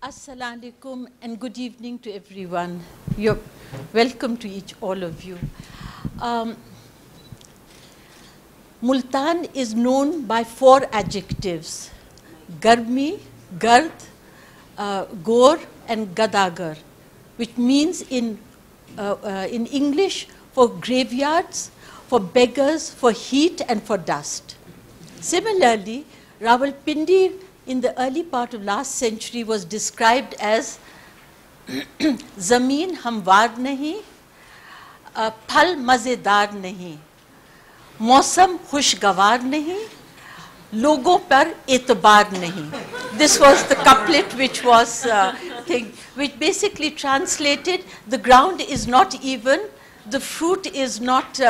Assalamu alaikum and good evening to everyone. You're welcome to all of you. Multan is known by 4 adjectives: Garmi, Gard, Gor and Gadagar, which means in English for graveyards, for beggars, for heat and for dust. Similarly, Rawalpindi in the early part of last century was described as Zameen hamwar nahi, phal mazedar nahi, Mausam khushgawar nahi, logon par e'tabar nahi. This was the couplet which was which basically translated: the ground is not even, the fruit is not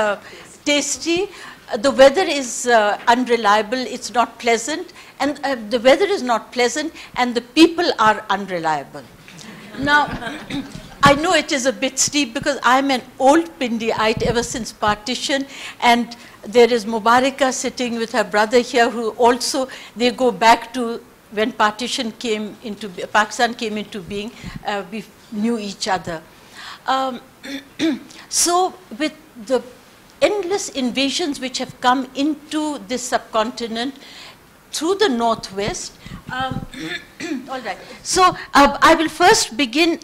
tasty, the weather is unreliable, it's not pleasant, and the weather is not pleasant, and the people are unreliable. Now, I know it is a bit steep because I'm an old Pindiite ever since partition, and there is Mubaraka sitting with her brother here who also, they go back to when partition came into, Pakistan came into being, we knew each other. So with the endless invasions which have come into this subcontinent through the northwest. All right. So I will first begin.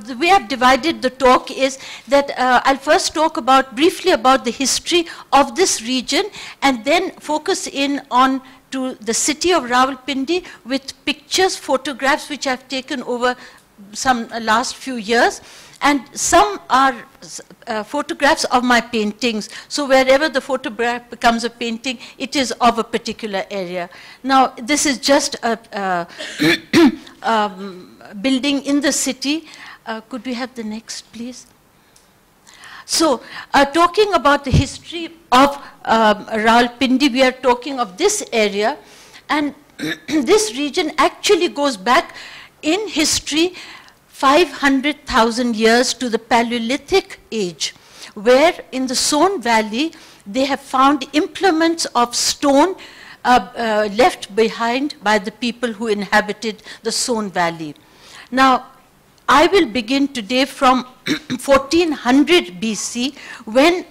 The way I've divided the talk is that I'll first talk briefly about the history of this region, and then focus in on to the city of Rawalpindi with pictures, photographs which I've taken over some last few years. And some are photographs of my paintings. So wherever the photograph becomes a painting, it is of a particular area. Now, this is just a building in the city. Could we have the next, please? So, talking about the history of Rawalpindi, we are talking of this area. And this region actually goes back in history 500,000 years to the Paleolithic age, where in the Son Valley they have found implements of stone left behind by the people who inhabited the Son Valley. Now, I will begin today from 1400 BC, when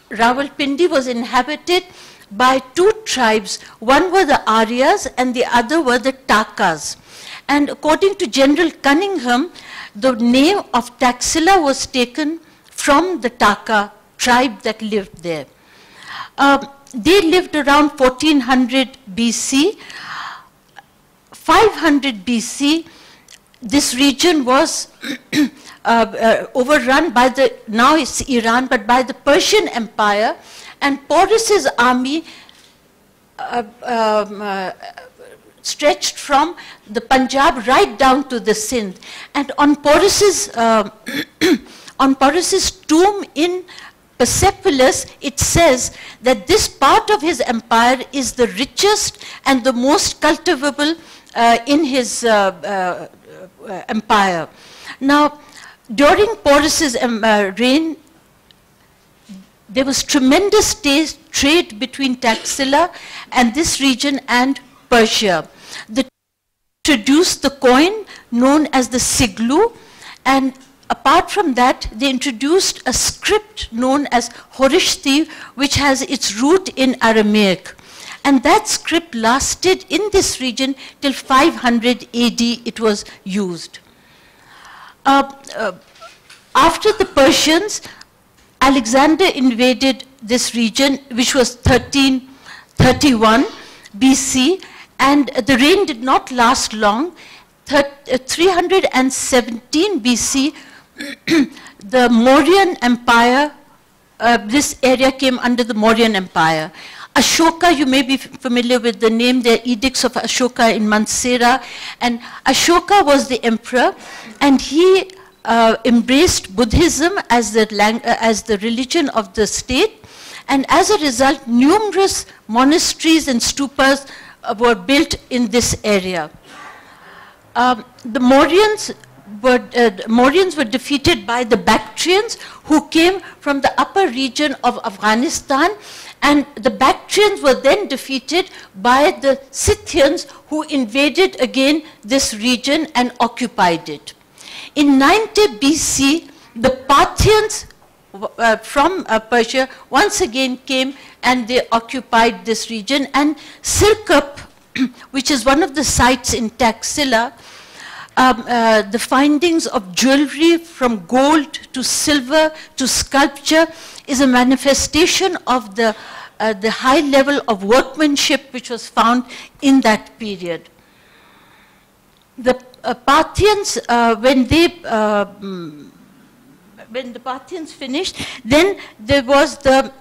Rawalpindi was inhabited by 2 tribes. One were the Aryas and the other were the Takas. And according to General Cunningham, the name of Taxila was taken from the Taka tribe that lived there. They lived around 1400 BC. 500 BC, this region was overrun by now it's Iran, but by the Persian Empire, and Porus's army stretched from the Punjab right down to the Sindh. And on Porus's tomb in Persepolis, it says that this part of his empire is the richest and the most cultivable in his empire. Now, during Porus's reign, there was tremendous trade between Taxila and this region and Persia. They introduced the coin known as the siglu, and apart from that, they introduced a script known as Horishti, which has its root in Aramaic. And that script lasted in this region till 500 AD it was used. After the Persians, Alexander invaded this region, which was 1331 BC, and the reign did not last long. 317 BC, the Mauryan Empire, this area came under the Mauryan Empire. Ashoka, you may be familiar with the name, the edicts of Ashoka in Mansehra, and Ashoka was the emperor, and he embraced Buddhism as the religion of the state, and as a result, numerous monasteries and stupas were built in this area. The Mauryans Mauryans were defeated by the Bactrians, who came from the upper region of Afghanistan, and the Bactrians were then defeated by the Scythians, who invaded again this region and occupied it. In 90 BC, the Parthians from Persia once again came and they occupied this region, and Sirkap, which is one of the sites in Taxila, the findings of jewelry from gold to silver to sculpture is a manifestation of the high level of workmanship which was found in that period. The Parthians, when the Parthians finished, then there was the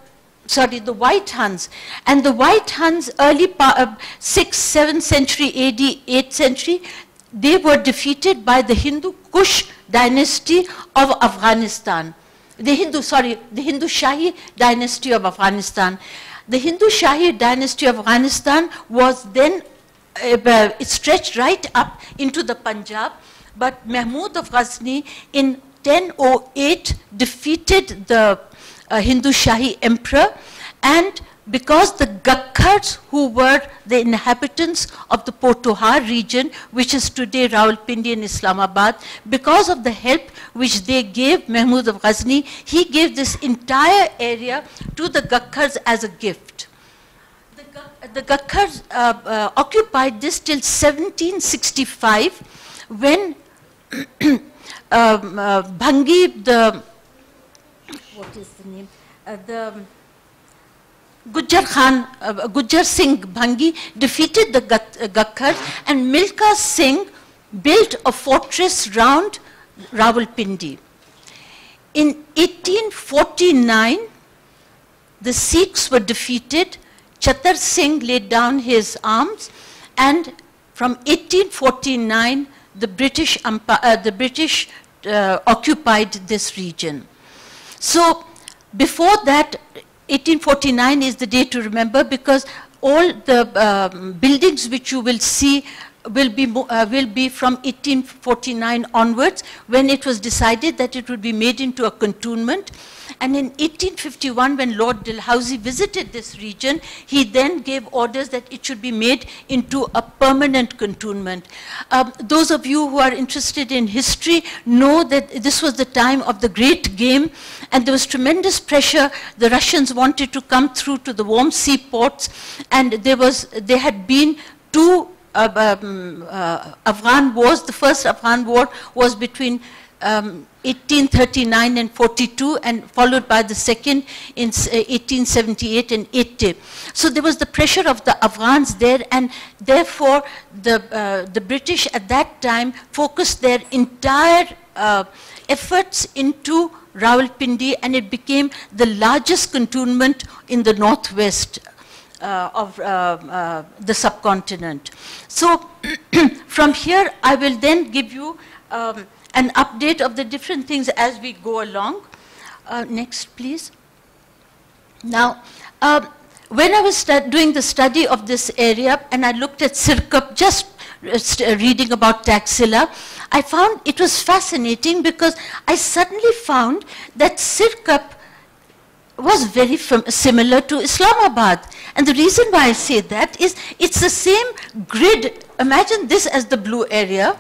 White Huns. And the White Huns, early 6th, 7th century AD, 8th century, they were defeated by the Hindu Kush dynasty of Afghanistan. The Hindu Shahi dynasty of Afghanistan. The Hindu Shahi dynasty of Afghanistan was then, it stretched right up into the Punjab, but Mahmud of Ghazni in 1008 defeated the Hindu Shahi emperor, and because the Gakhars, who were the inhabitants of the Potohar region, which is today Rawalpindi and Islamabad, because of the help which they gave Mahmud of Ghazni, he gave this entire area to the Gakhars as a gift. The Gakhars occupied this till 1765, when Bhangi, what is the name? Gujjar Singh Bhangi defeated the Gakhars, and Milkha Singh built a fortress round Rawalpindi. In 1849, the Sikhs were defeated. Chatar Singh laid down his arms, and from 1849, the British occupied this region. So before that, 1849 is the day to remember, because all the buildings which you will see will be from 1849 onwards, when it was decided that it would be made into a cantonment. And in 1851, when Lord Dalhousie visited this region, he then gave orders that it should be made into a permanent cantonment. Those of you who are interested in history know that this was the time of the Great Game, and there was tremendous pressure. The Russians wanted to come through to the warm seaports, and there had been two Afghan wars. The first Afghan war was between 1839 and 42, and followed by the second in 1878 and 80. So there was the pressure of the Afghans there, and therefore the British at that time focused their entire efforts into Rawalpindi, and it became the largest cantonment in the northwest of the subcontinent. So from here I will then give you an update of the different things as we go along. Next, please. Now, when I was doing the study of this area, and I looked at Sirkap, just reading about Taxila, I found it was fascinating, because I suddenly found that Sirkap was very similar to Islamabad. And the reason why I say that is it's the same grid. Imagine this as the blue area.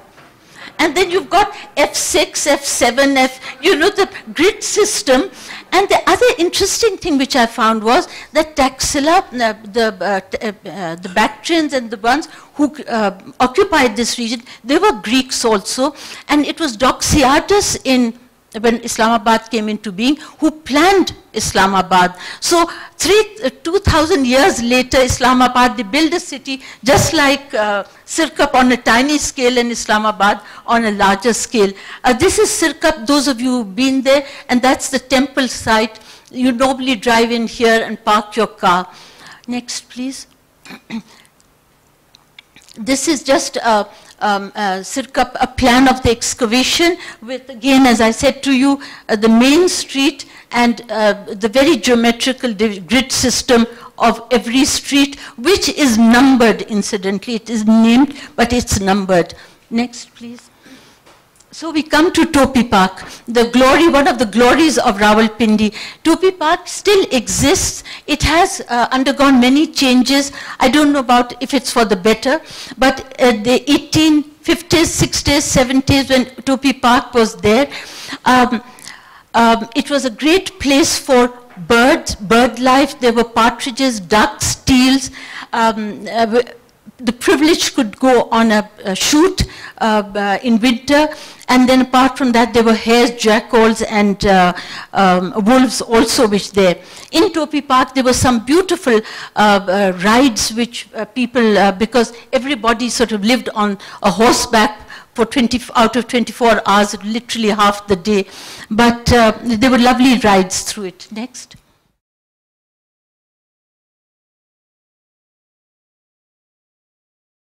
And then you've got F6, F7, the grid system. And the other interesting thing which I found was that Taxila, the Bactrians and the ones who occupied this region, they were Greeks also. And it was Doxiadus when Islamabad came into being, who planned Islamabad. So 2,000 years later, Islamabad, they built a city just like Sirkap on a tiny scale, and Islamabad on a larger scale. This is Sirkap, those of you who've been there, and that's the temple site. You normally drive in here and park your car. Next, please. This is just Sirkap, a plan of the excavation with, again, as I said to you, the main street and the very geometrical grid system of every street, which is numbered, incidentally. It is named, but it's numbered. Next, please. So we come to Topi Park, the glory, one of the glories of Rawalpindi. Topi Park still exists. It has undergone many changes. I don't know about if it's for the better, but the 1850s, 60s, 70s, when Topi Park was there, it was a great place for birds, bird life. There were partridges, ducks, teals. The privileged could go on a shoot in winter, and then apart from that there were hares, jackals and wolves also which there. In Topi Park there were some beautiful rides which people, because everybody sort of lived on a horseback for 20 out of 24 hours, literally half the day. But there were lovely rides through it. Next.